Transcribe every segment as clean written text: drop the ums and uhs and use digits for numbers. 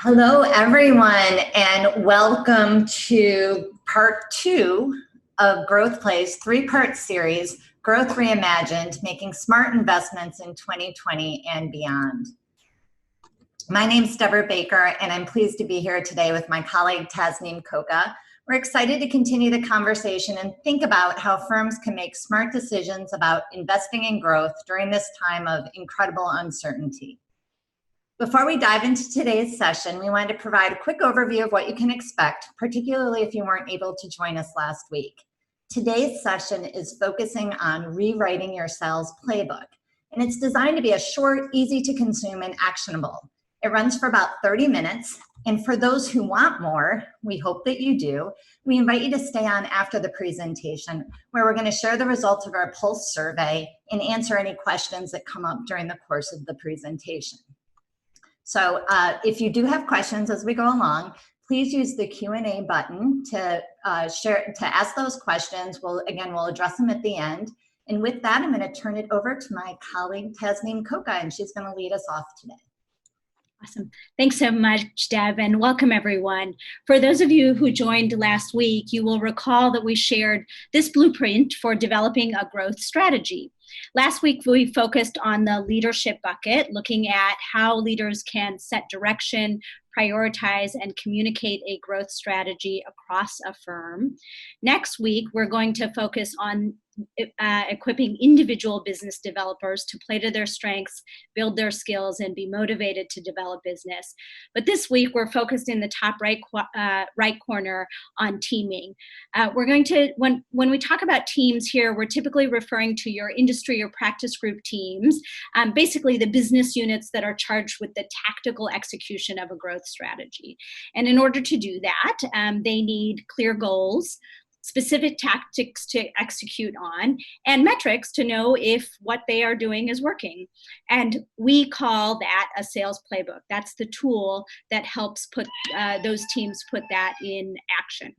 Hello, everyone, and welcome to part 2 of Growth Play's 3-part series, Growth Reimagined, Making Smart Investments in 2020 and Beyond. My name's Deborah Baker, and I'm pleased to be here today with my colleague, Tasneem Koka. We're excited to continue the conversation and think about how firms can make smart decisions about investing in growth during this time of incredible uncertainty. Before we dive into today's session, we wanted to provide a quick overview of what you can expect, particularly if you weren't able to join us last week. Today's session is focusing on rewriting your sales playbook, and it's designed to be a short, easy to consume, and actionable. It runs for about 30 minutes, and for those who want more, we hope that you do, we invite you to stay on after the presentation, where we're going to share the results of our Pulse survey and answer any questions that come up during the course of the presentation. So if you do have questions as we go along, please use the Q&A button to ask those questions. We'll address them at the end. And with that, I'm going to turn it over to my colleague, Tasneem Koka, and she's going to lead us off today. Awesome. Thanks so much, Deb, and welcome everyone. For those of you who joined last week, you will recall that we shared this blueprint for developing a growth strategy. Last week, we focused on the leadership bucket, looking at how leaders can set direction, prioritize, and communicate a growth strategy across a firm. Next week, we're going to focus on equipping individual business developers to play to their strengths, build their skills, and be motivated to develop business. But this week, we're focused in the top right corner on teaming. We're going to, when we talk about teams here, we're typically referring to your industry or practice group teams, basically the business units that are charged with the tactical execution of a growth strategy. And in order to do that, they need clear goals, specific tactics to execute on, and metrics to know if what they are doing is working. And we call that a sales playbook. That's the tool that helps put those teams put that in action.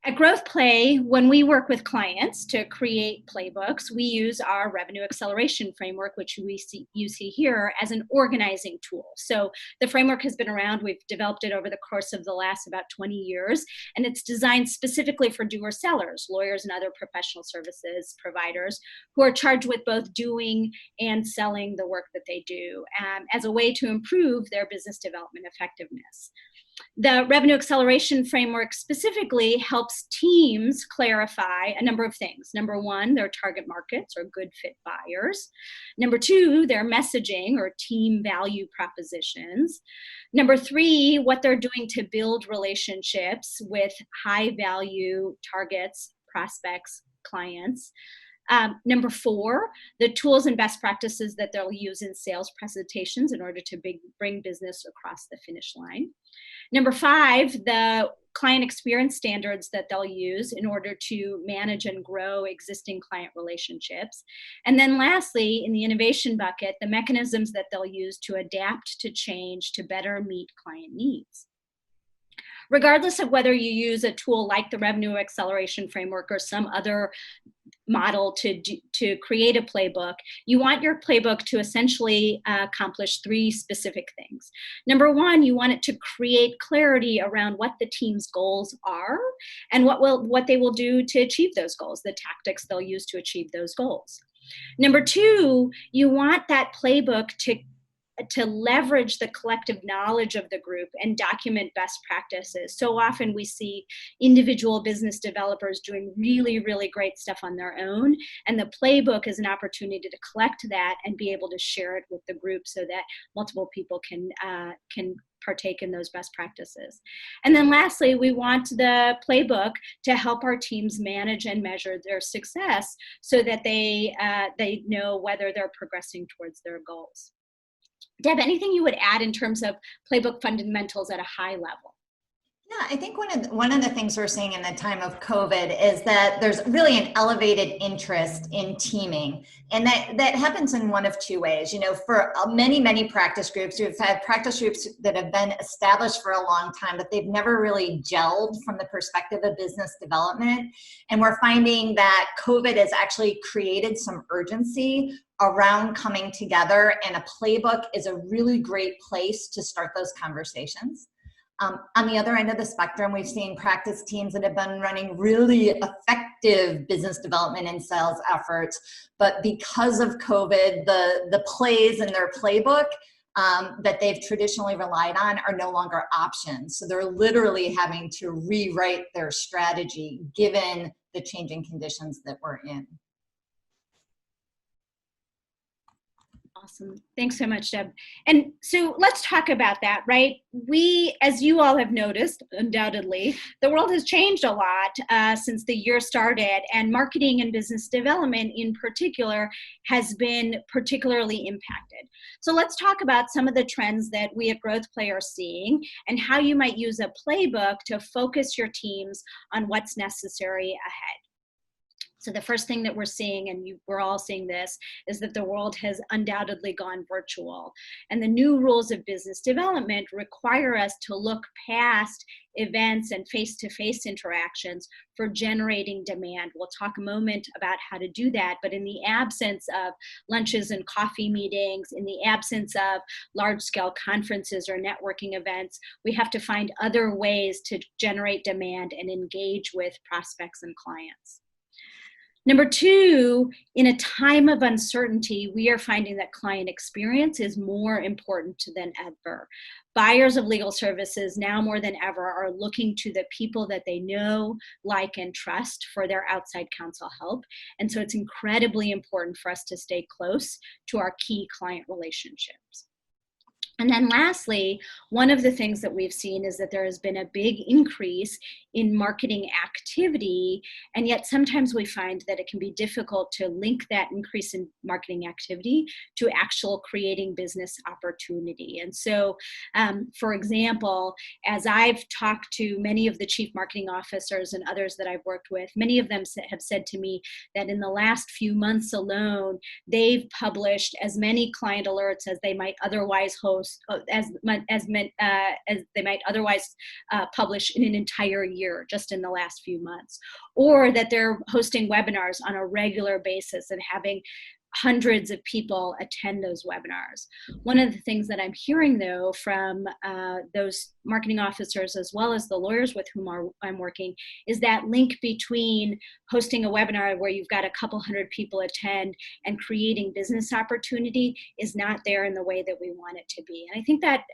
At Growth Play, when we work with clients to create playbooks, we use our revenue acceleration framework, which you see here, as an organizing tool. So the framework has been around. We've developed it over the course of the last about 20 years, and it's designed specifically for doer sellers, lawyers and other professional services providers who are charged with both doing and selling the work that they do, as a way to improve their business development effectiveness. The revenue acceleration framework specifically helps teams clarify a number of things. Number one, their target markets or good fit buyers. Number two, their messaging or team value propositions. Number three, what they're doing to build relationships with high value targets, prospects, clients. Number four, the tools and best practices that they'll use in sales presentations in order to bring business across the finish line. Number five, the client experience standards that they'll use in order to manage and grow existing client relationships. And then lastly, in the innovation bucket, the mechanisms that they'll use to adapt to change to better meet client needs. Regardless of whether you use a tool like the revenue acceleration framework or some other model to create a playbook, you want your playbook to essentially accomplish three specific things. Number one, you want it to create clarity around what the team's goals are and what they will do to achieve those goals, the tactics they'll use to achieve those goals. Number two, you want that playbook to leverage the collective knowledge of the group and document best practices. So often we see individual business developers doing really, really great stuff on their own, and the playbook is an opportunity to collect that and be able to share it with the group so that multiple people can partake in those best practices. And then lastly, we want the playbook to help our teams manage and measure their success so that they know whether they're progressing towards their goals. Deb, anything you would add in terms of playbook fundamentals at a high level? Yeah, I think one of the things we're seeing in the time of COVID is that there's really an elevated interest in teaming, and that happens in one of two ways. You know, for many practice groups, we've had practice groups that have been established for a long time, but they've never really gelled from the perspective of business development. And we're finding that COVID has actually created some urgency around coming together, and a playbook is a really great place to start those conversations. On the other end of the spectrum, we've seen practice teams that have been running really effective business development and sales efforts, but because of COVID, the plays in their playbook that they've traditionally relied on are no longer options. So they're literally having to rewrite their strategy given the changing conditions that we're in. Awesome. Thanks so much, Deb. And so let's talk about that, right? We, as you all have noticed, undoubtedly, the world has changed a lot since the year started, and marketing and business development in particular has been particularly impacted. So let's talk about some of the trends that we at Growth Play are seeing and how you might use a playbook to focus your teams on what's necessary ahead. So the first thing that we're seeing, and we're all seeing this, is that the world has undoubtedly gone virtual. And the new rules of business development require us to look past events and face-to-face interactions for generating demand. We'll talk a moment about how to do that, but in the absence of lunches and coffee meetings, in the absence of large-scale conferences or networking events, we have to find other ways to generate demand and engage with prospects and clients. Number two, in a time of uncertainty, we are finding that client experience is more important than ever. Buyers of legal services now more than ever are looking to the people that they know, like, and trust for their outside counsel help. And so it's incredibly important for us to stay close to our key client relationships. And then lastly, one of the things that we've seen is that there has been a big increase in marketing activity, and yet sometimes we find that it can be difficult to link that increase in marketing activity to actual creating business opportunity. And so, for example, as I've talked to many of the chief marketing officers and others that I've worked with, many of them have said to me that in the last few months alone, they've published as many client alerts as they might otherwise host, as they might otherwise publish in an entire year just in the last few months, or that they're hosting webinars on a regular basis and having hundreds of people attend those webinars. One of the things that I'm hearing, though, from those marketing officers as well as the lawyers with whom I'm working is that link between hosting a webinar where you've got a couple hundred people attend and creating business opportunity is not there in the way that we want it to be. And I think that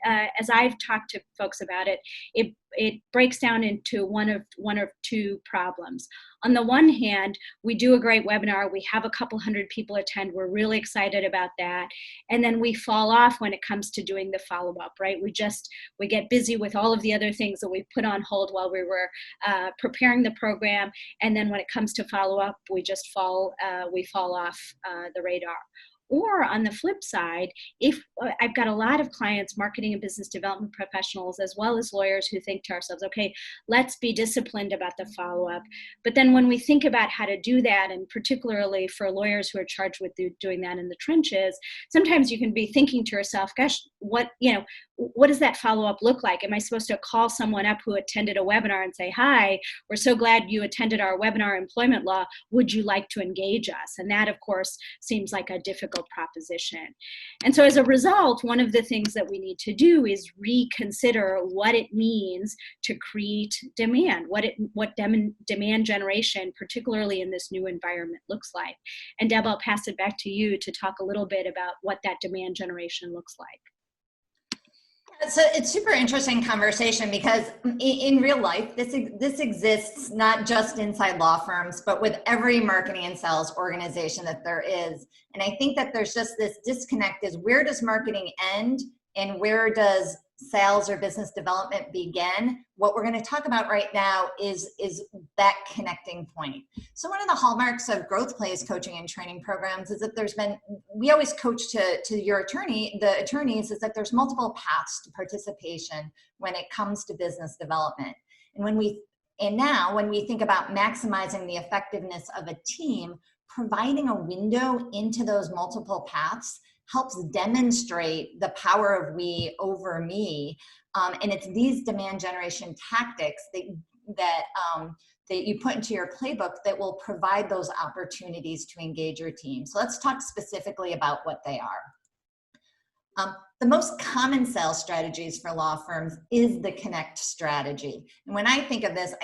as I've talked to folks about it, it breaks down into one of two problems. On the one hand, we do a great webinar, we have a couple hundred people attend, we're really excited about that, and then we fall off when it comes to doing the follow-up, right? We get busy with all of the other things that we put on hold while we were preparing the program, and then when it comes to follow-up, we fall off the radar. Or on the flip side, if I've got a lot of clients, marketing and business development professionals, as well as lawyers who think to ourselves, okay, let's be disciplined about the follow-up. But then when we think about how to do that, and particularly for lawyers who are charged with doing that in the trenches, sometimes you can be thinking to yourself, gosh, what does that follow-up look like? Am I supposed to call someone up who attended a webinar and say, hi, we're so glad you attended our webinar, Employment Law. Would you like to engage us? And that, of course, seems like a difficult proposition. And so as a result, one of the things that we need to do is reconsider what it means to create demand, what demand generation, particularly in this new environment, looks like. And Deb, I'll pass it back to you to talk a little bit about what that demand generation looks like. So it's super interesting conversation because in real life, this exists not just inside law firms, but with every marketing and sales organization that there is. And I think that there's just this disconnect is where does marketing end and where does sales or business development begin? What we're going to talk about right now is that connecting point. So one of the hallmarks of Growth Plays coaching and training programs is that we always coach to the attorneys is that there's multiple paths to participation when it comes to business development. And now when we think about maximizing the effectiveness of a team, providing a window into those multiple paths helps demonstrate the power of we over me. And it's these demand generation tactics that you put into your playbook that will provide those opportunities to engage your team. So let's talk specifically about what they are. The most common sales strategies for law firms is the connect strategy. And when I think of this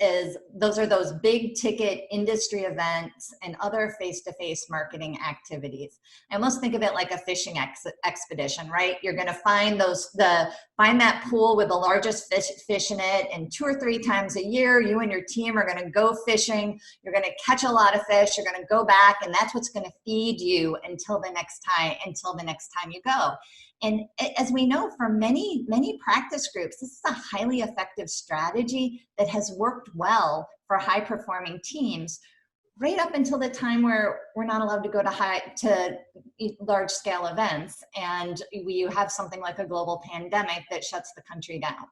as those are those big ticket industry events and other face-to-face marketing activities. I almost think of it like a fishing expedition, right? You're going to find find that pool with the largest fish in it, and 2 or 3 times a year, you and your team are going to go fishing. You're going to catch a lot of fish. You're going to go back, and that's what's going to feed you until the next time you go. And as we know from many practice groups, this is a highly effective strategy that has worked well for high performing teams right up until the time where we're not allowed to go to large scale events, and you have something like a global pandemic that shuts the country down,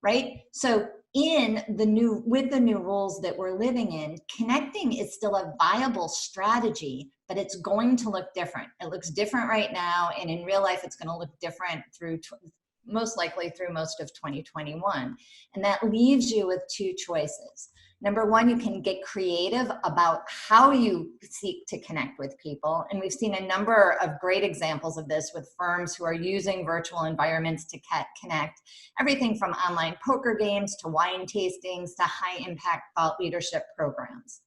right? So with the new rules that we're living in, connecting is still a viable strategy, but it's going to look different. It looks different right now, and in real life, it's going to look different most likely through most of 2021. And that leaves you with 2 choices. Number one, you can get creative about how you seek to connect with people. And we've seen a number of great examples of this with firms who are using virtual environments to connect, everything from online poker games to wine tastings to high impact thought leadership programs.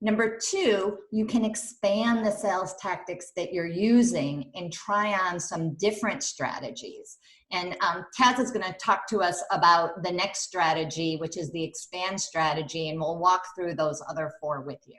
Number 2, you can expand the sales tactics that you're using and try on some different strategies. And Taz is going to talk to us about the next strategy, which is the expand strategy, and we'll walk through those other 4 with you.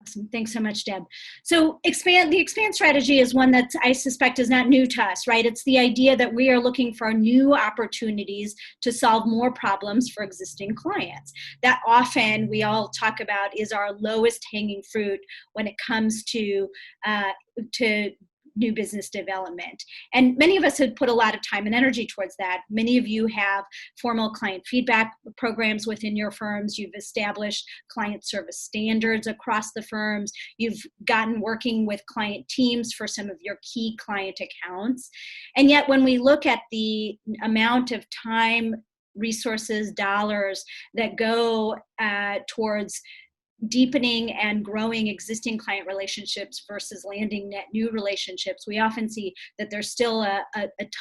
Awesome. Thanks so much, Deb. So the expand strategy is one that I suspect is not new to us, right? It's the idea that we are looking for new opportunities to solve more problems for existing clients. That often we all talk about is our lowest hanging fruit when it comes to new business development. And many of us have put a lot of time and energy towards that. Many of you have formal client feedback programs within your firms. You've established client service standards across the firms. You've gotten working with client teams for some of your key client accounts. And yet when we look at the amount of time, resources, dollars that go towards deepening and growing existing client relationships versus landing net new relationships, we often see that there's still a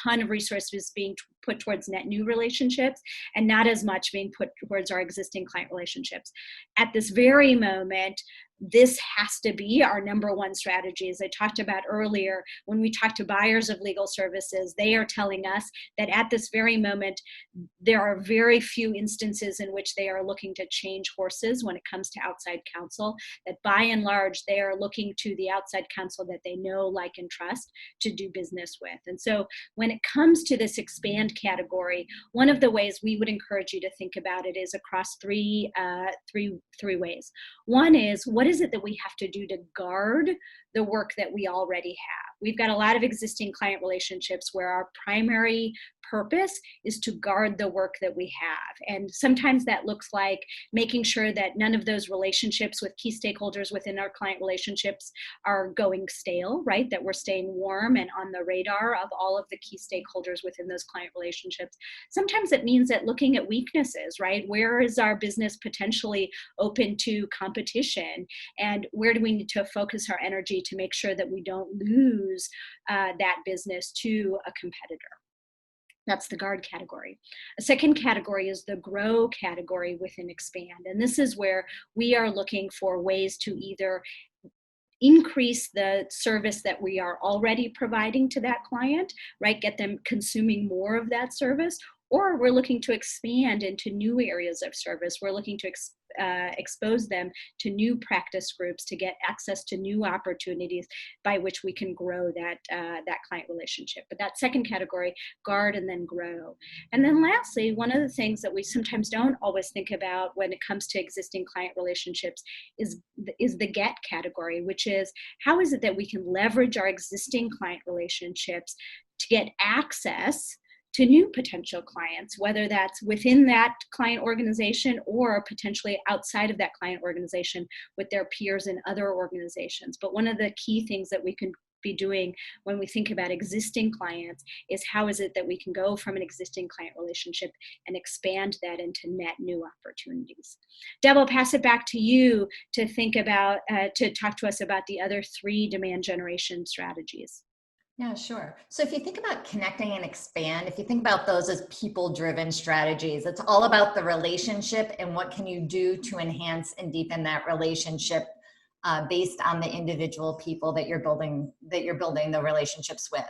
ton of resources being put towards net new relationships and not as much being put towards our existing client relationships. At this very moment, this has to be our number one strategy. As I talked about earlier, when we talk to buyers of legal services, they are telling us that at this very moment, there are very few instances in which they are looking to change horses when it comes to outside counsel, that by and large, they are looking to the outside counsel that they know, like, and trust to do business with. And so when it comes to this expand category, one of the ways we would encourage you to think about it is across three ways. One is, what is it that we have to do to guard the work that we already have? We've got a lot of existing client relationships where our primary purpose is to guard the work that we have. And sometimes that looks like making sure that none of those relationships with key stakeholders within our client relationships are going stale, right? That we're staying warm and on the radar of all of the key stakeholders within those client relationships. Sometimes it means that looking at weaknesses, right? Where is our business potentially open to competition? And where do we need to focus our energy to make sure that we don't lose that business to a competitor? That's the guard category. A second category is the grow category within expand. And this is where we are looking for ways to either increase the service that we are already providing to that client, right? Get them consuming more of that service, or we're looking to expand into new areas of service. We're looking to expose them to new practice groups to get access to new opportunities by which we can grow that client relationship. But that second category, guard and then grow. And then lastly, one of the things that we sometimes don't always think about when it comes to existing client relationships is the get category, which is how is it that we can leverage our existing client relationships to get access to new potential clients, whether that's within that client organization or potentially outside of that client organization with their peers in other organizations. But one of the key things that we can be doing when we think about existing clients is how is it that we can go from an existing client relationship and expand that into net new opportunities. Deb, I'll pass it back to you to think about, to talk to us about the other 3 demand generation strategies. Yeah, sure. So if you think about connecting and expand, if you think about those as people-driven strategies, it's all about the relationship and what can you do to enhance and deepen that relationship based on the individual people that you're building the relationships with.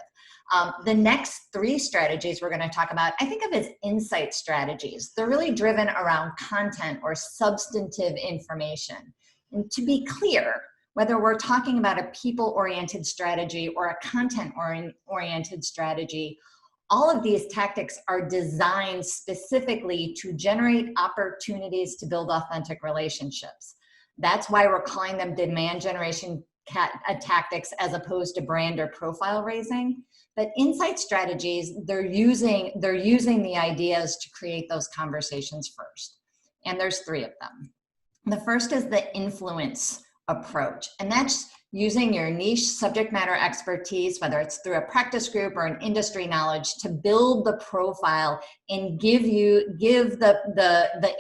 The next 3 strategies we're going to talk about, I think of as insight strategies. They're really driven around content or substantive information. And to be clear, whether we're talking about a people-oriented strategy or a content-oriented strategy, all of these tactics are designed specifically to generate opportunities to build authentic relationships. That's why we're calling them demand generation tactics as opposed to brand or profile raising. But insight strategies, they're using the ideas to create those conversations first. And there's 3 of them. The first is the influence approach, and that's using your niche subject matter expertise, whether it's through a practice group or an industry knowledge, to build the profile and give the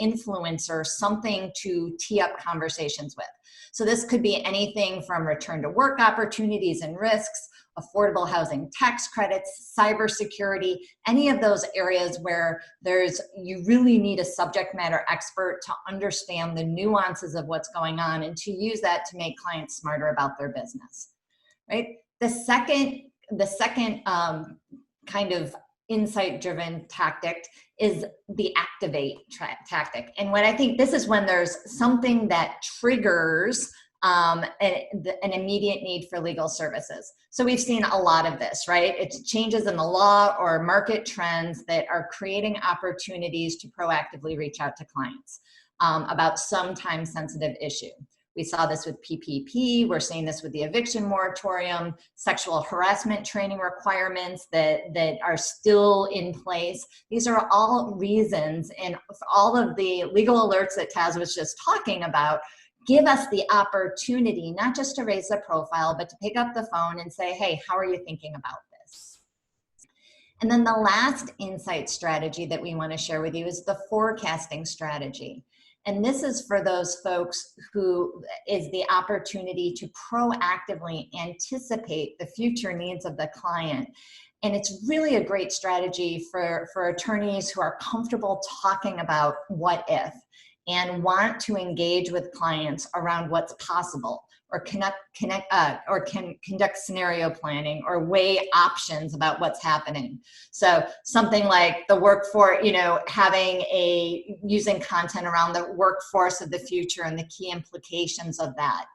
influencer something to tee up conversations with. So this could be anything from return to work opportunities and risks, affordable housing tax credits, cybersecurity, any of those areas where you really need a subject matter expert to understand the nuances of what's going on and to use that to make clients smarter about their business, right? The second kind of insight-driven tactic is the activate tactic. And what I think this is when there's something that triggers an immediate need for legal services. So we've seen a lot of this, right? It's changes in the law or market trends that are creating opportunities to proactively reach out to clients about some time-sensitive issue. We saw this with PPP. We're seeing this with the eviction moratorium, sexual harassment training requirements that are still in place. These are all reasons, and all of the legal alerts that Taz was just talking about give us the opportunity not just to raise the profile, but to pick up the phone and say, hey, how are you thinking about this? And then the last insight strategy that we want to share with you is the forecasting strategy. And this is for those folks who is the opportunity to proactively anticipate the future needs of the client. And it's really a great strategy for attorneys who are comfortable talking about what if and want to engage with clients around what's possible, or can conduct scenario planning or weigh options about what's happening. So something like the workforce, using content around the workforce of the future and the key implications of that.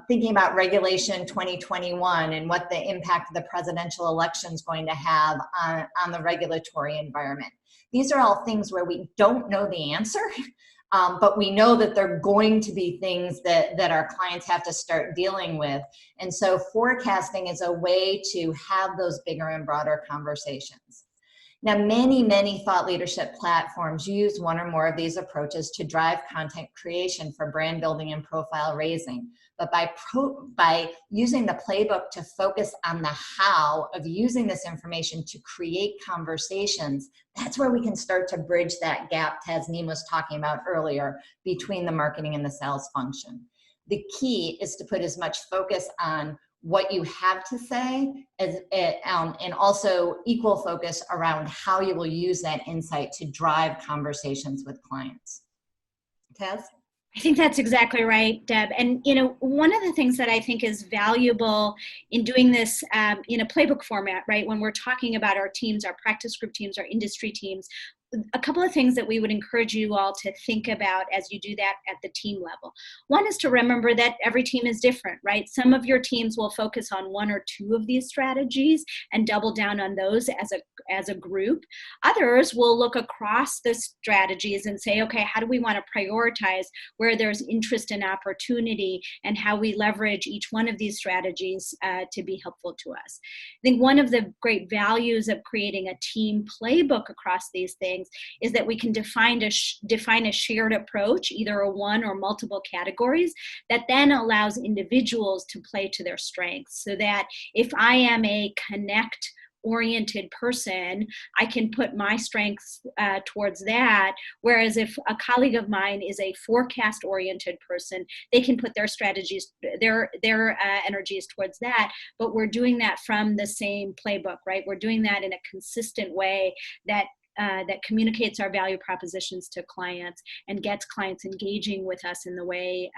Thinking about Regulation 2021 and what the impact of the presidential election is going to have on the regulatory environment. These are all things where we don't know the answer, but we know that they're going to be things that our clients have to start dealing with. And so forecasting is a way to have those bigger and broader conversations. Now, many thought leadership platforms use one or more of these approaches to drive content creation for brand building and profile raising. But by using the playbook to focus on the how of using this information to create conversations, that's where we can start to bridge that gap Tasneem was talking about earlier between the marketing and the sales function. The key is to put as much focus on what you have to say and also equal focus around how you will use that insight to drive conversations with clients. Taz? I think that's exactly right, Deb. And, one of the things that I think is valuable in doing this in a playbook format, right, when we're talking about our teams, our practice group teams, our industry teams, a couple of things that we would encourage you all to think about as you do that at the team level. One is to remember that every team is different, right? Some of your teams will focus on one or two of these strategies and double down on those as a group. Others will look across the strategies and say, okay, how do we want to prioritize where there's interest and opportunity, and how we leverage each one of these strategies to be helpful to us. I think one of the great values of creating a team playbook across these things is that we can define a shared approach, either a one or multiple categories, that then allows individuals to play to their strengths. So that if I am a connect oriented person, I can put my strengths towards that. Whereas if a colleague of mine is a forecast oriented person, they can put their strategies, their energies towards that. But we're doing that from the same playbook, right? We're doing that in a consistent way that communicates our value propositions to clients and gets clients engaging with us in the way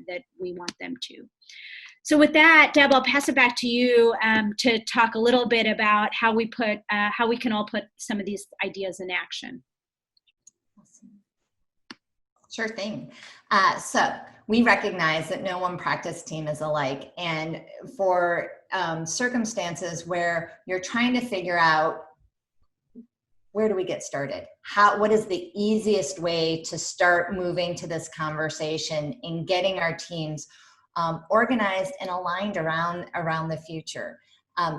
that we want them to. So with that, Deb, I'll pass it back to you to talk a little bit about how we can all put some of these ideas in action. Awesome. Sure thing. So we recognize that no one practice team is alike, and for circumstances where you're trying to figure out where do we get started? What is the easiest way to start moving to this conversation and getting our teams organized and aligned around the future?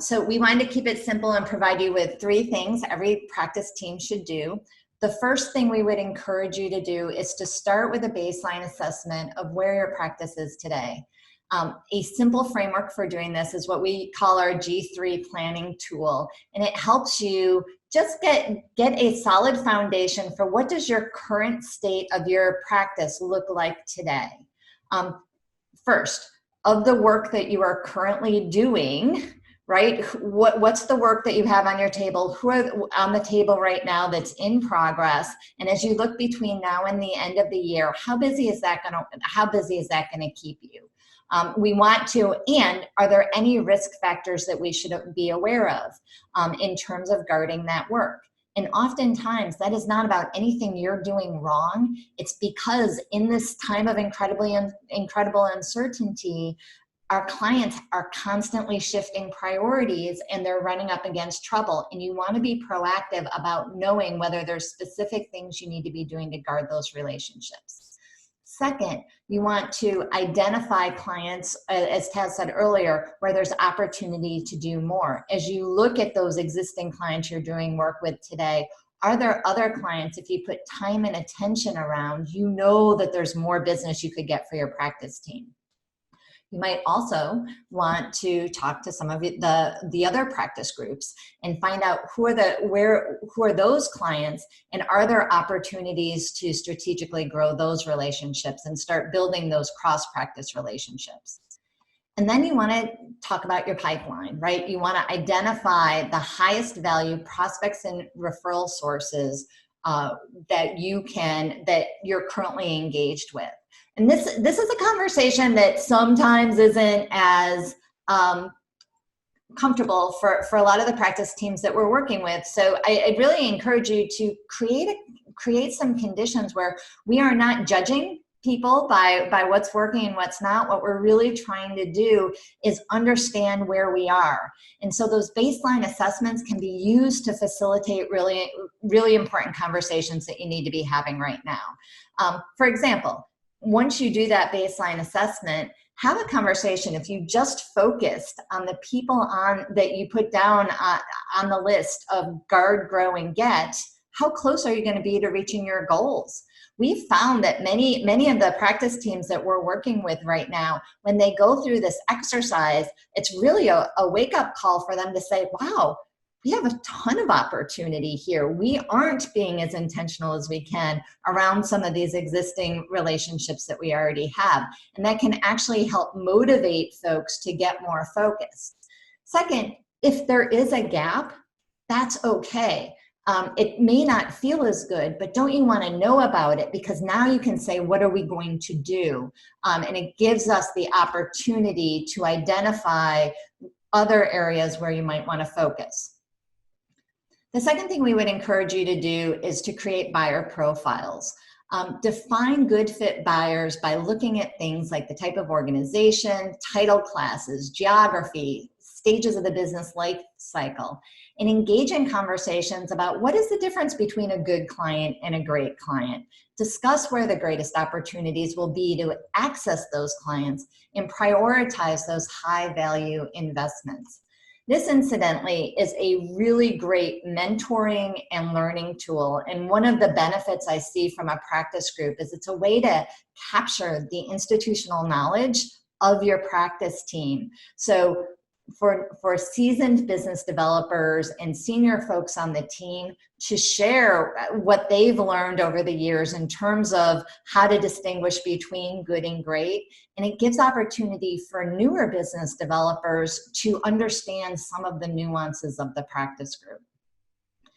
So we wanted to keep it simple and provide you with 3 things every practice team should do. The first thing we would encourage you to do is to start with a baseline assessment of where your practice is today. A simple framework for doing this is what we call our G3 planning tool, and it helps you just get a solid foundation for what does your current state of your practice look like today. First, of the work that you are currently doing, right? What's the work that you have on your table? Who are on the table right now that's in progress? And as you look between now and the end of the year, how busy is that gonna keep you? We want to, and are there any risk factors that we should be aware of in terms of guarding that work? And oftentimes that is not about anything you're doing wrong. It's because in this time of incredible uncertainty, our clients are constantly shifting priorities and they're running up against trouble. And you want to be proactive about knowing whether there's specific things you need to be doing to guard those relationships. Second, you want to identify clients, as Taz said earlier, where there's opportunity to do more. As you look at those existing clients you're doing work with today, are there other clients, if you put time and attention around, you know that there's more business you could get for your practice team? You might also want to talk to some of the other practice groups and find out who are those clients, and are there opportunities to strategically grow those relationships and start building those cross-practice relationships. And then you want to talk about your pipeline, right? You want to identify the highest value prospects and referral sources that you're currently engaged with. And this is a conversation that sometimes isn't as comfortable for a lot of the practice teams that we're working with. So I really encourage you to create some conditions where we are not judging people by what's working and what's not. What we're really trying to do is understand where we are. And so those baseline assessments can be used to facilitate really, really important conversations that you need to be having right now. For example, once you do that baseline assessment, have a conversation. If you just focused on the people that you put down on the list of guard, grow, and get, how close are you going to be to reaching your goals? We've found that many of the practice teams that we're working with right now, when they go through this exercise, it's really a wake-up call for them to say, wow, we have a ton of opportunity here. We aren't being as intentional as we can around some of these existing relationships that we already have. And that can actually help motivate folks to get more focused. Second, if there is a gap, that's okay. It may not feel as good, but don't you want to know about it? Because now you can say, what are we going to do? And it gives us the opportunity to identify other areas where you might want to focus. The second thing we would encourage you to do is to create buyer profiles. Define good fit buyers by looking at things like the type of organization, title classes, geography, stages of the business life cycle, and engage in conversations about what is the difference between a good client and a great client. Discuss where the greatest opportunities will be to access those clients and prioritize those high value investments. This, incidentally, is a really great mentoring and learning tool. And one of the benefits I see from a practice group is it's a way to capture the institutional knowledge of your practice team. So for seasoned business developers and senior folks on the team to share what they've learned over the years in terms of how to distinguish between good and great. And it gives opportunity for newer business developers to understand some of the nuances of the practice group. I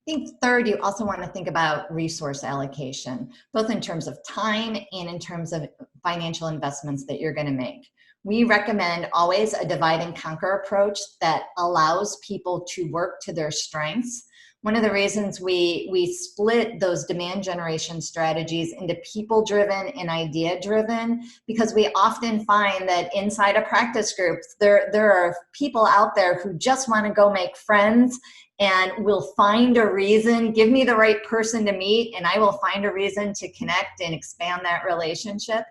think third, you also want to think about resource allocation, both in terms of time and in terms of financial investments that you're going to make. We recommend always a divide and conquer approach that allows people to work to their strengths. One of the reasons we split those demand generation strategies into people-driven and idea-driven, because we often find that inside a practice group, there are people out there who just want to go make friends and will find a reason, give me the right person to meet, and I will find a reason to connect and expand that relationship.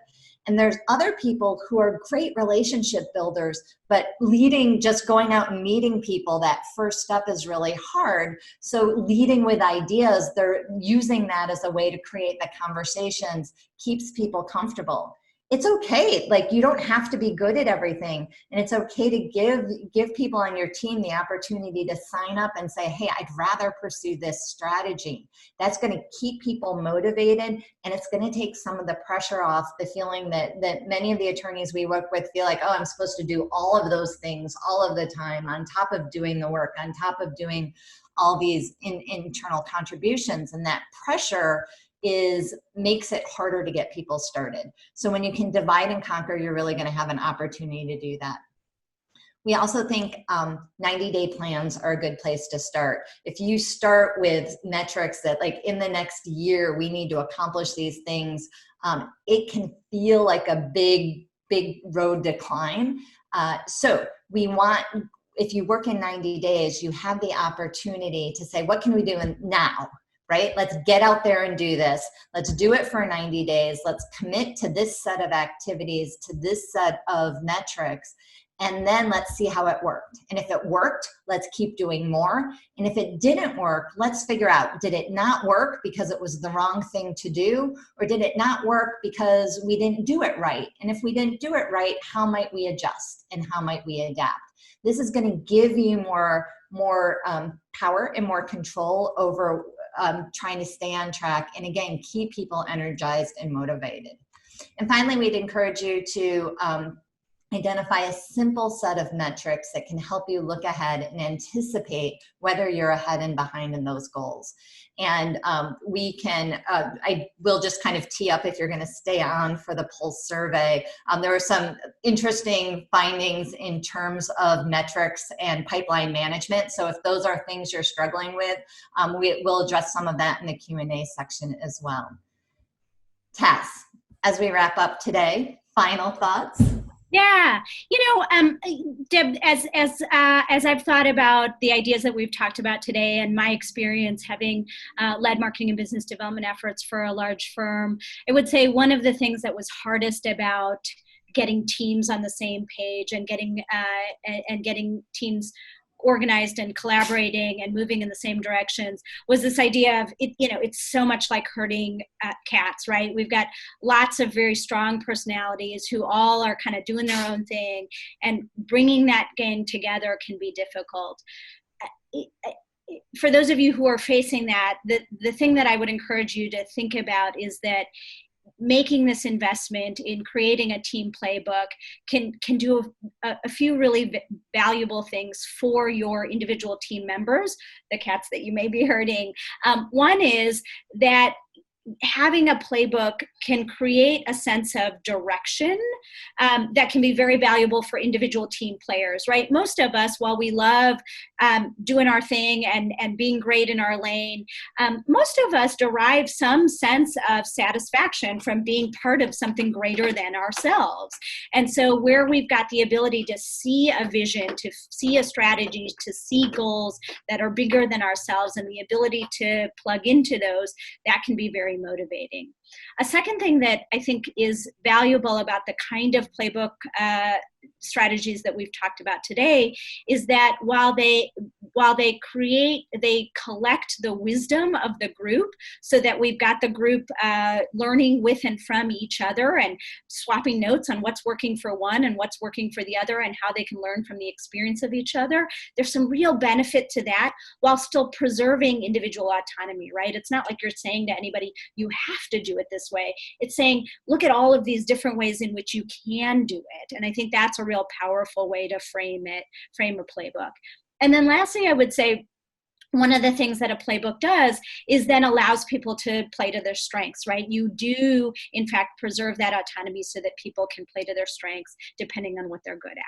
And there's other people who are great relationship builders, but just going out and meeting people, that first step is really hard. So leading with ideas, they're using that as a way to create the conversations, keeps people comfortable. It's okay, like you don't have to be good at everything. And it's okay to give people on your team the opportunity to sign up and say, hey, I'd rather pursue this strategy. That's gonna keep people motivated, and it's gonna take some of the pressure off the feeling that many of the attorneys we work with feel like, oh, I'm supposed to do all of those things all of the time on top of doing the work, on top of doing all these internal contributions. And that pressure makes it harder to get people started. So when you can divide and conquer, you're really going to have an opportunity to do that. We also think 90-day plans are a good place to start. If you start with metrics that like in the next year, we need to accomplish these things, it can feel like a big road to climb. So we want, if you work in 90 days, you have the opportunity to say, what can we do now? Right? Let's get out there and do this. Let's do it for 90 days. Let's commit to this set of activities, to this set of metrics, and then let's see how it worked. And if it worked, let's keep doing more. And if it didn't work, let's figure out, did it not work because it was the wrong thing to do? Or did it not work because we didn't do it right? And if we didn't do it right, how might we adjust and how might we adapt? This is going to give you more power and more control over trying to stay on track, and again, keep people energized and motivated. And finally, we'd encourage you to identify a simple set of metrics that can help you look ahead and anticipate whether you're ahead and behind in those goals. And I will just kind of tee up if you're going to stay on for the Pulse survey. There were some interesting findings in terms of metrics and pipeline management. So if those are things you're struggling with, we'll address some of that in the Q&A section as well. Tess, as we wrap up today, final thoughts? Yeah, Deb, as I've thought about the ideas that we've talked about today and my experience having led marketing and business development efforts for a large firm, I would say one of the things that was hardest about getting teams on the same page and getting teams organized and collaborating and moving in the same directions was this idea of it. It's so much like herding cats, right? We've got lots of very strong personalities who all are kind of doing their own thing, and bringing that gang together can be difficult. For those of you who are facing that, the thing that I would encourage you to think about is that making this investment in creating a team playbook can do a few really valuable things for your individual team members, the cats that you may be herding. One is that having a playbook can create a sense of direction that can be very valuable for individual team players, right? Most of us, while we love doing our thing and being great in our lane, most of us derive some sense of satisfaction from being part of something greater than ourselves. And so where we've got the ability to see a vision, to see a strategy, to see goals that are bigger than ourselves, and the ability to plug into those, that can be very motivating. A second thing that I think is valuable about the kind of playbook strategies that we've talked about today is that while they collect the wisdom of the group, so that we've got the group learning with and from each other and swapping notes on what's working for one and what's working for the other and how they can learn from the experience of each other. There's some real benefit to that while still preserving individual autonomy, right? It's not like you're saying to anybody, you have to do it this way. It's saying, look at all of these different ways in which you can do it. And I think that's a real powerful way to frame a playbook. And then lastly, I would say, one of the things that a playbook does is then allows people to play to their strengths, right? You do, in fact, preserve that autonomy so that people can play to their strengths depending on what they're good at.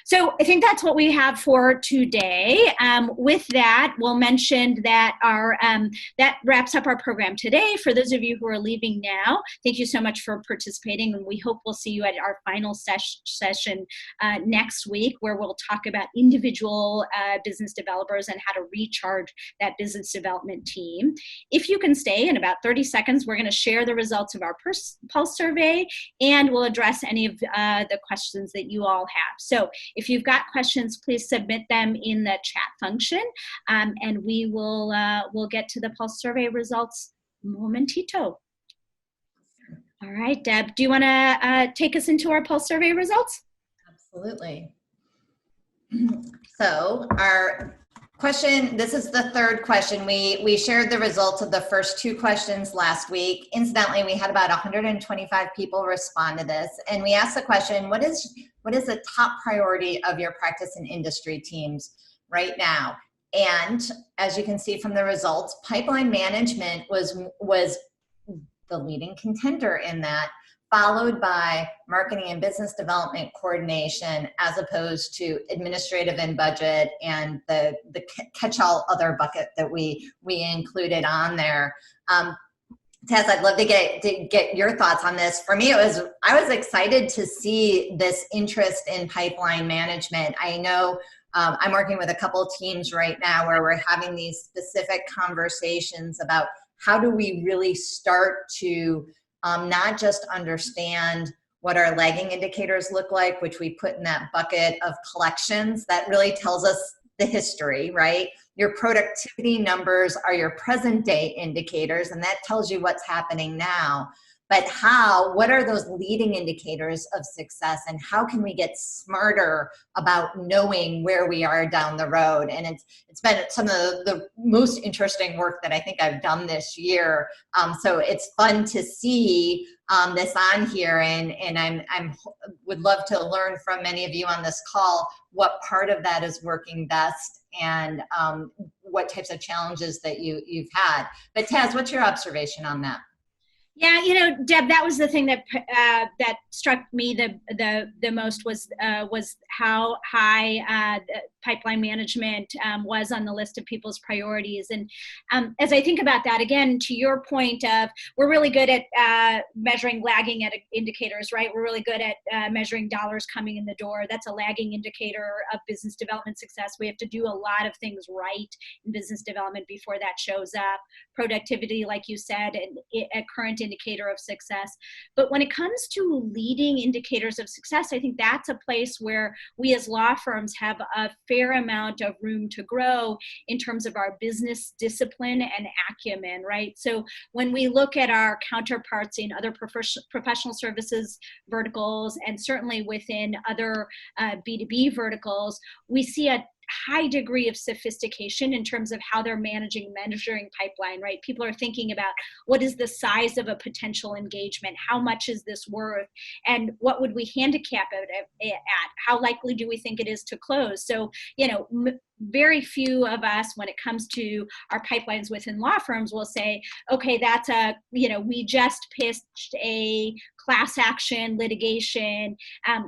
So I think that's what we have for today. With that, we'll mention that that wraps up our program today. For those of you who are leaving now, thank you so much for participating, and we hope we'll see you at our final session next week, where we'll talk about individual business developers and how to recharge that business development team. If you can stay, in about 30 seconds, we're going to share the results of our pulse survey, and we'll address any of the questions that you all have. So if you've got questions, please submit them in the chat function, and we will we'll get to the pulse survey results momentito. All right, Deb, do you want to take us into our pulse survey results? Absolutely. So our question, this is the third question. We shared the results of the first two questions last week. Incidentally, we had about 125 people respond to this, and we asked the question, what is the top priority of your practice and industry teams right now? And as you can see from the results, pipeline management was the leading contender in that, followed by marketing and business development coordination, as opposed to administrative and budget and the catch-all other bucket that we included on there. Tess, I'd love to get your thoughts on this. For me, I was excited to see this interest in pipeline management. I know I'm working with a couple of teams right now where we're having these specific conversations about how do we really start to not just understand what our lagging indicators look like, which we put in that bucket of collections. That really tells us the history, right? Your productivity numbers are your present day indicators, and that tells you what's happening now. But what are those leading indicators of success, and how can we get smarter about knowing where we are down the road? And it's been some of the most interesting work that I think I've done this year. So it's fun to see this on here, and I would love to learn from many of you on this call what part of that is working best, and what types of challenges that you've had. But Taz, what's your observation on that? Yeah, Deb, that was the thing that that struck me the most was how high the pipeline management was on the list of people's priorities. And as I think about that, again, to your point of, we're really good at measuring lagging indicators, right? We're really good at measuring dollars coming in the door. That's a lagging indicator of business development success. We have to do a lot of things right in business development before that shows up. Productivity, like you said, and a current indicator of success. But when it comes to leading indicators of success, I think that's a place where we as law firms have a fair amount of room to grow in terms of our business discipline and acumen, right? So when we look at our counterparts in other professional services verticals, and certainly within other B2B verticals, we see a high degree of sophistication in terms of how they're measuring pipeline, right? People are thinking about, what is the size of a potential engagement? How much is this worth? And what would we handicap it at? How likely do we think it is to close? So, very few of us, when it comes to our pipelines within law firms, will say, okay, that's we just pitched a class action litigation.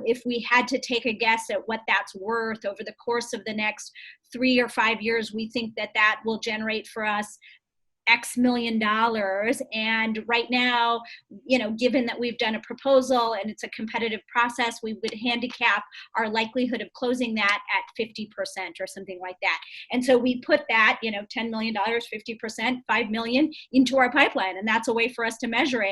If we had to take a guess at what that's worth over the course of the next 3 or 5 years, we think that will generate for us X million dollars. And right now, given that we've done a proposal and it's a competitive process, we would handicap our likelihood of closing that at 50% or something like that. And so we put that, $10 million, 50%, 5 million into our pipeline. And that's a way for us to measure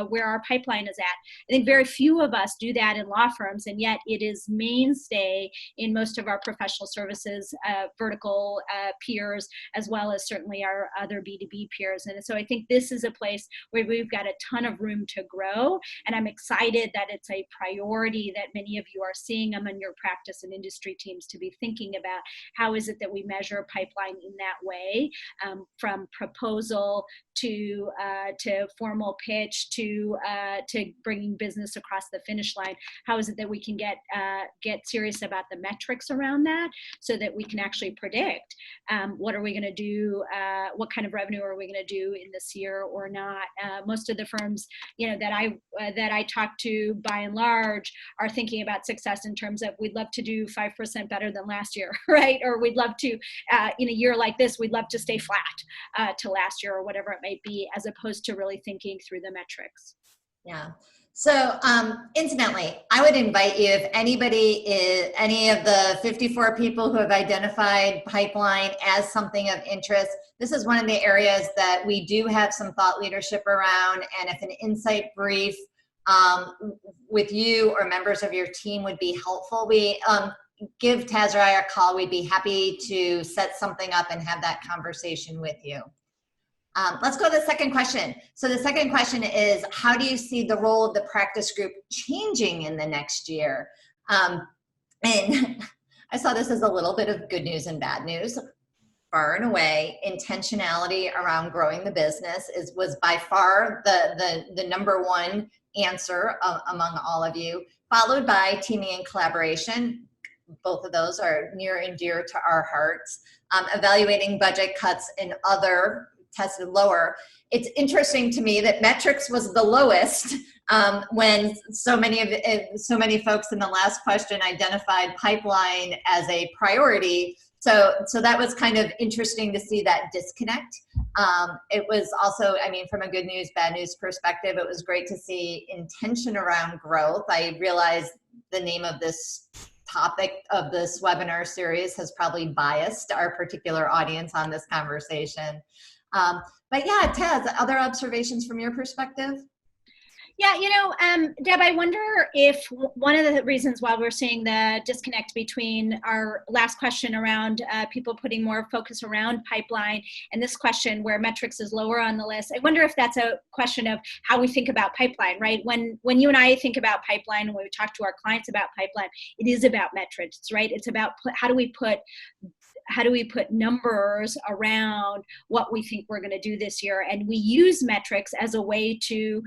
where our pipeline is at. I think very few of us do that in law firms, and yet it is mainstay in most of our professional services vertical peers, as well as certainly our other B2B peers. And so I think this is a place where we've got a ton of room to grow. And I'm excited that it's a priority that many of you are seeing among your practice and industry teams to be thinking about how is it that we measure pipeline in that way, from proposal to formal pitch to bringing business across the finish line. How is it that we can get serious about the metrics around that so that we can actually predict what are we going to do, what kind of revenue are we going to do in this year or not. Most of the firms that I talk to, by and large, are thinking about success in terms of we'd love to do 5% better than last year, right? Or we'd love to in a year like this, we'd love to stay flat to last year or whatever it may be, as opposed to really thinking through the metrics. Yeah. So incidentally, I would invite you, if any of the 54 people who have identified pipeline as something of interest, this is one of the areas that we do have some thought leadership around. And if an insight brief with you or members of your team would be helpful, we give Taz or I a call. We'd be happy to set something up and have that conversation with you. Let's go to the second question. So the second question is, how do you see the role of the practice group changing in the next year? And I saw this as a little bit of good news and bad news. Far and away, intentionality around growing the business was by far the number one answer among all of you, followed by teaming and collaboration. Both of those are near and dear to our hearts. Evaluating budget cuts and other tested lower. It's interesting to me that metrics was the lowest when so many folks in the last question identified pipeline as a priority. So that was kind of interesting to see that disconnect. It was also, from a good news, bad news perspective, it was great to see intention around growth. I realized the name of this topic of this webinar series has probably biased our particular audience on this conversation. But yeah, Taz, other observations from your perspective? Yeah, Deb, I wonder if one of the reasons why we're seeing the disconnect between our last question around people putting more focus around pipeline and this question where metrics is lower on the list, I wonder if that's a question of how we think about pipeline, right? When you and I think about pipeline, when we talk to our clients about pipeline, it is about metrics, right? It's about how do we put numbers around what we think we're going to do this year, and we use metrics as a way to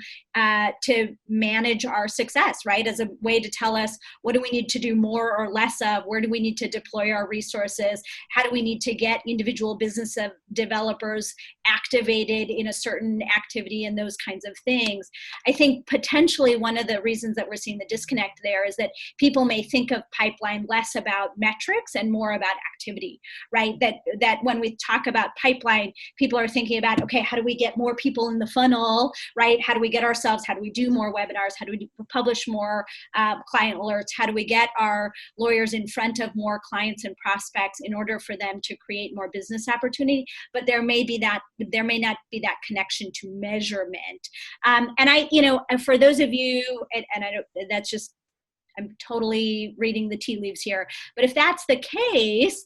manage our success, right? As a way to tell us what do we need to do more or less of, where do we need to deploy our resources, how do we need to get individual business developers activated in a certain activity, and those kinds of things. I think potentially one of the reasons that we're seeing the disconnect there is that people may think of pipeline less about metrics and more about activity, right? That when we talk about pipeline, people are thinking about, okay, how do we get more people in the funnel, right? How do we get ourselves, how do we do more webinars? How do we publish more client alerts? How do we get our lawyers in front of more clients and prospects in order for them to create more business opportunity? But there may not be that connection to measurement. And for those of you, and I don't, that's just, I'm totally reading the tea leaves here. But if that's the case,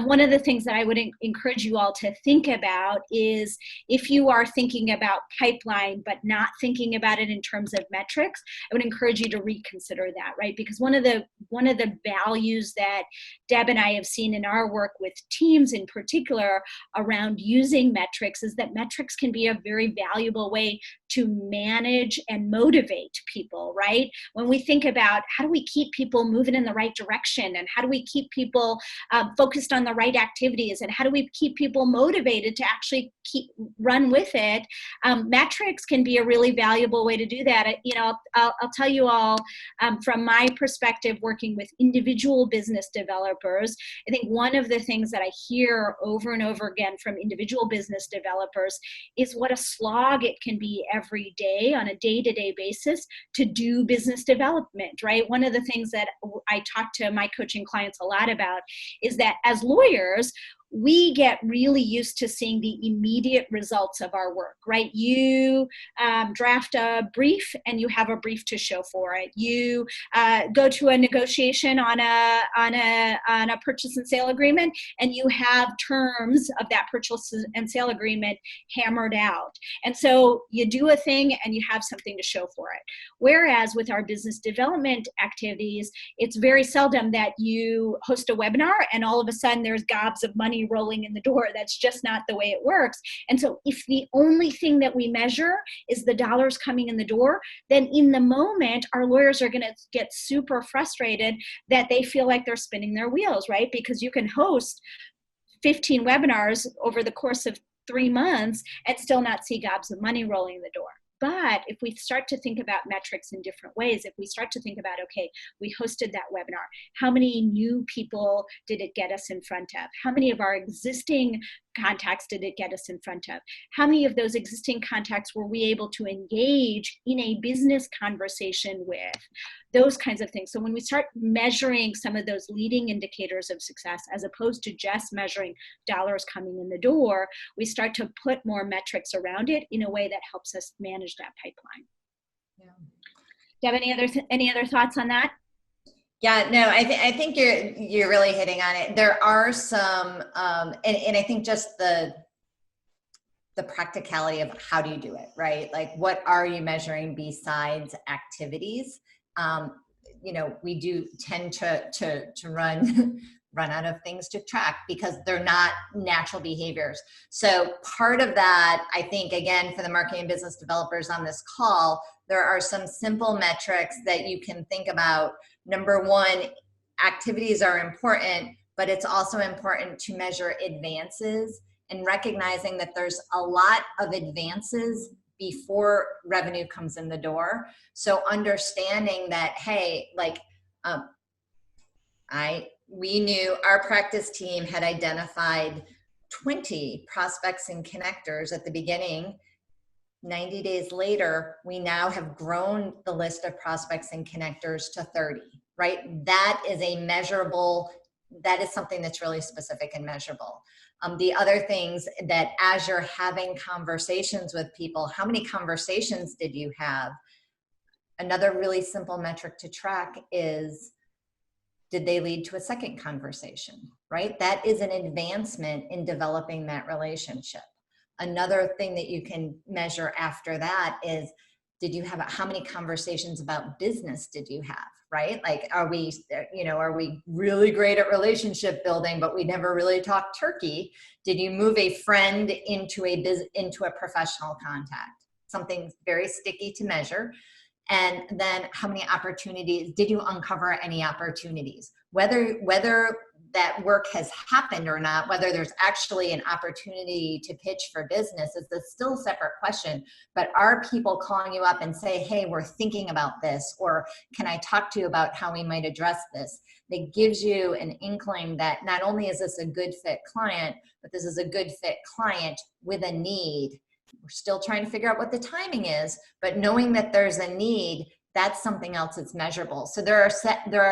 one of the things that I would encourage you all to think about is if you are thinking about pipeline but not thinking about it in terms of metrics, I would encourage you to reconsider that, right? Because one of the values that Deb and I have seen in our work with teams in particular around using metrics is that metrics can be a very valuable way to manage and motivate people, right? When we think about how do we we keep people moving in the right direction? And how do we keep people focused on the right activities? And how do we keep people motivated to actually run with it? Metrics can be a really valuable way to do that. I'll tell you all from my perspective, working with individual business developers, I think one of the things that I hear over and over again from individual business developers is what a slog it can be every day on a day-to-day basis to do business development, right? One of the things that I talk to my coaching clients a lot about is that as lawyers, we get really used to seeing the immediate results of our work, right? You draft a brief and you have a brief to show for it. You go to a negotiation on a purchase and sale agreement, and you have terms of that purchase and sale agreement hammered out. And so you do a thing and you have something to show for it. Whereas with our business development activities, it's very seldom that you host a webinar and all of a sudden there's gobs of money rolling in the door. That's just not the way it works. And so if the only thing that we measure is the dollars coming in the door, then in the moment, our lawyers are going to get super frustrated that they feel like they're spinning their wheels, right? Because you can host 15 webinars over the course of 3 months and still not see gobs of money rolling in the door. But if we start to think about metrics in different ways, if we start to think about, okay, we hosted that webinar, how many new people did it get us in front of? How many of our existing contacts did it get us in front of? How many of those existing contacts were we able to engage in a business conversation with? Those kinds of things. So when we start measuring some of those leading indicators of success, as opposed to just measuring dollars coming in the door, we start to put more metrics around it in a way that helps us manage that pipeline. Yeah. Do you have any other thoughts on that? Yeah, no, I think you're really hitting on it. There are some, and I think just the practicality of how do you do it, right? Like, what are you measuring besides activities? We do tend to run out of things to track because they're not natural behaviors. So part of that, I think, again, for the marketing and business developers on this call, there are some simple metrics that you can think about. Number one, activities are important, but it's also important to measure advances and recognizing that there's a lot of advances before revenue comes in the door. So understanding that, hey, like, we knew our practice team had identified 20 prospects and connectors at the beginning. 90 days later, we now have grown the list of prospects and connectors to 30, right? That is a measurable, that is something that's really specific and measurable. The other things that as you're having conversations with people, how many conversations did you have? Another really simple metric to track is, did they lead to a second conversation, right? That is an advancement in developing that relationship. Another thing that you can measure after that is, how many conversations about business did you have, right? Like, are we really great at relationship building, but we never really talked turkey? Did you move a friend into a professional contact? Something very sticky to measure. And then how many opportunities, did you uncover any opportunities? Whether that work has happened or not, whether there's actually an opportunity to pitch for business is still a separate question. But are people calling you up and say, hey, we're thinking about this, or can I talk to you about how we might address this? That gives you an inkling that not only is this a good fit client, but this is a good fit client with a need. We're still trying to figure out what the timing is, but knowing that there's a need, that's something else that's measurable. So there are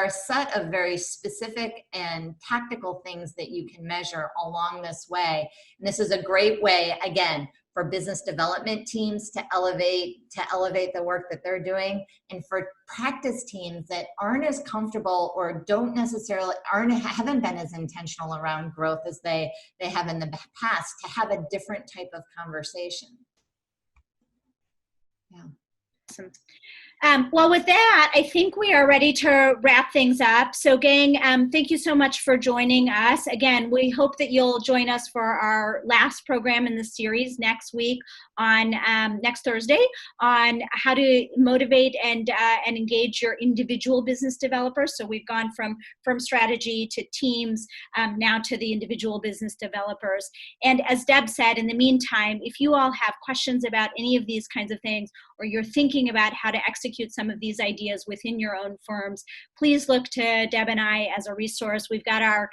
a set of very specific and tactical things that you can measure along this way. And this is a great way, again, for business development teams to elevate the work that they're doing, and for practice teams that aren't as comfortable or haven't been as intentional around growth as they have in the past, to have a different type of conversation. Yeah. Awesome. Well, with that, I think we are ready to wrap things up. So, gang, thank you so much for joining us. Again, we hope that you'll join us for our last program in the series next week on next Thursday on how to motivate and engage your individual business developers. So we've gone from strategy to teams, now to the individual business developers. And as Deb said, in the meantime, if you all have questions about any of these kinds of things, or you're thinking about how to execute some of these ideas within your own firms, please look to Deb and I as a resource. We've got our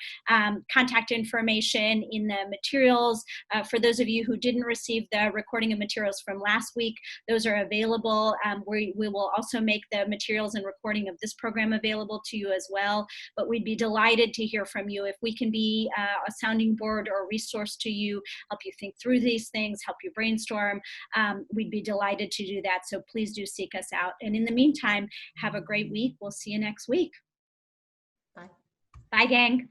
contact information in the materials. For those of you who didn't receive the recording of materials from last week, those are available. We will also make the materials and recording of this program available to you as well. But we'd be delighted to hear from you. If we can be a sounding board or a resource to you, help you think through these things, help you brainstorm, we'd be delighted to do that. So please do seek us out. And in the meantime, have a great week. We'll see you next week. Bye. Bye, gang.